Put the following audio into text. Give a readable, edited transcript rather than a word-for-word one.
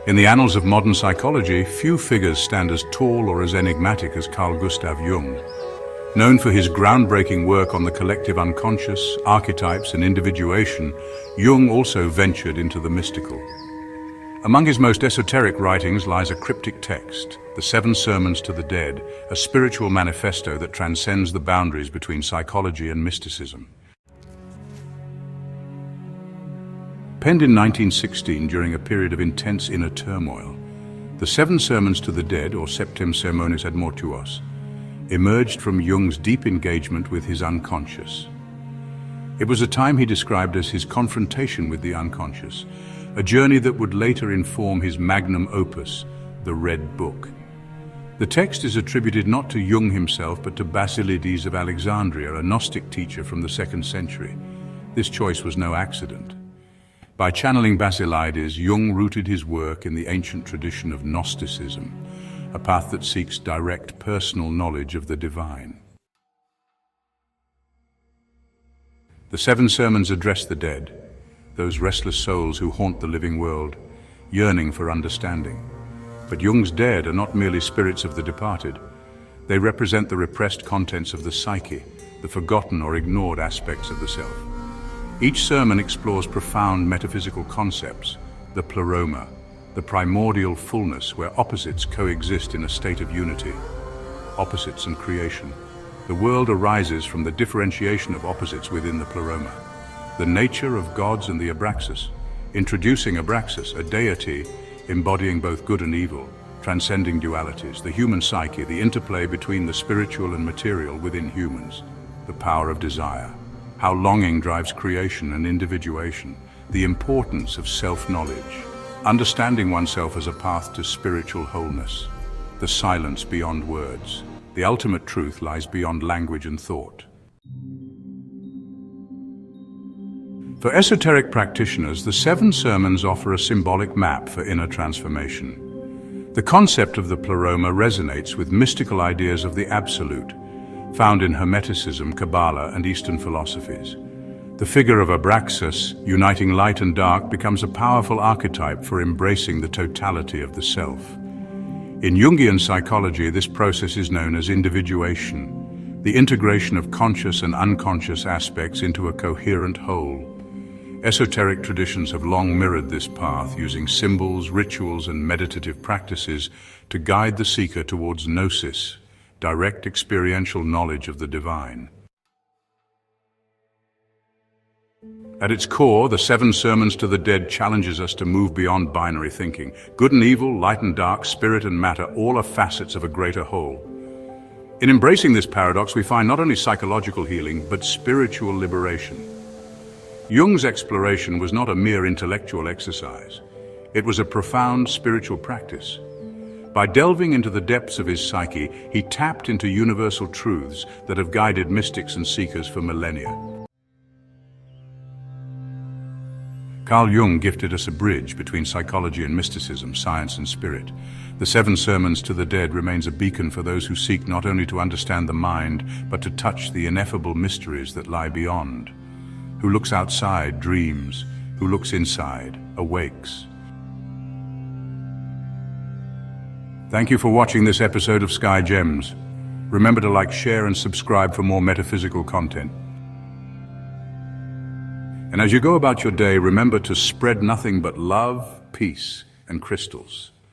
In the annals of modern psychology, few figures stand as tall or as enigmatic as Carl Jung. Known for his groundbreaking work on the collective unconscious, archetypes and individuation, Jung also ventured into the mystical. Among his most esoteric writings lies a cryptic text, The Seven Sermons to the Dead, a spiritual manifesto that transcends the boundaries between psychology and mysticism. Penned in 1916 during a period of intense inner turmoil, The Seven Sermons to the Dead, or Septem Sermones ad Mortuos, emerged from Jung's deep engagement with his unconscious. It was a time he described as his confrontation with the unconscious, a journey that would later inform his magnum opus, the Red Book. The text is attributed not to Jung himself, but to Basilides of Alexandria, a Gnostic teacher from the 2nd century. This choice was no accident. By channeling Basilides, Jung rooted his work in the ancient tradition of Gnosticism, a path that seeks direct personal knowledge of the divine. The Seven Sermons address the dead, those restless souls who haunt the living world, yearning for understanding. But Jung's dead are not merely spirits of the departed. They represent the repressed contents of the psyche, the forgotten or ignored aspects of the self. Each sermon explores profound metaphysical concepts, the Pleroma, the primordial fullness where opposites coexist in a state of unity. Opposites and creation. The world arises from the differentiation of opposites within the Pleroma. The nature of gods and the Abraxas, introducing Abraxas, a deity embodying both good and evil, transcending dualities, the human psyche, the interplay between the spiritual and material within humans, the power of desire, how longing drives creation and individuation, the importance of self-knowledge, understanding oneself as a path to spiritual wholeness, the silence beyond words. The ultimate truth lies beyond language and thought. For esoteric practitioners, the Seven Sermons offer a symbolic map for inner transformation. The concept of the Pleroma resonates with mystical ideas of the Absolute, found in Hermeticism, Kabbalah, and Eastern philosophies. The figure of Abraxas, uniting light and dark, becomes a powerful archetype for embracing the totality of the self. In Jungian psychology, this process is known as individuation, the integration of conscious and unconscious aspects into a coherent whole. Esoteric traditions have long mirrored this path, using symbols, rituals, and meditative practices to guide the seeker towards gnosis, direct experiential knowledge of the divine. At its core, the Seven Sermons to the Dead challenges us to move beyond binary thinking. Good and evil, light and dark, spirit and matter, all are facets of a greater whole. In embracing this paradox, we find not only psychological healing, but spiritual liberation. Jung's exploration was not a mere intellectual exercise. It was a profound spiritual practice. By delving into the depths of his psyche, he tapped into universal truths that have guided mystics and seekers for millennia. Carl Jung gifted us a bridge between psychology and mysticism, science and spirit. The Seven Sermons to the Dead remains a beacon for those who seek not only to understand the mind, but to touch the ineffable mysteries that lie beyond. Who looks outside dreams, who looks inside awakes. Thank you for watching this episode of Sky Gems. Remember to like, share, and subscribe for more metaphysical content. And as you go about your day, remember to spread nothing but love, peace, and crystals.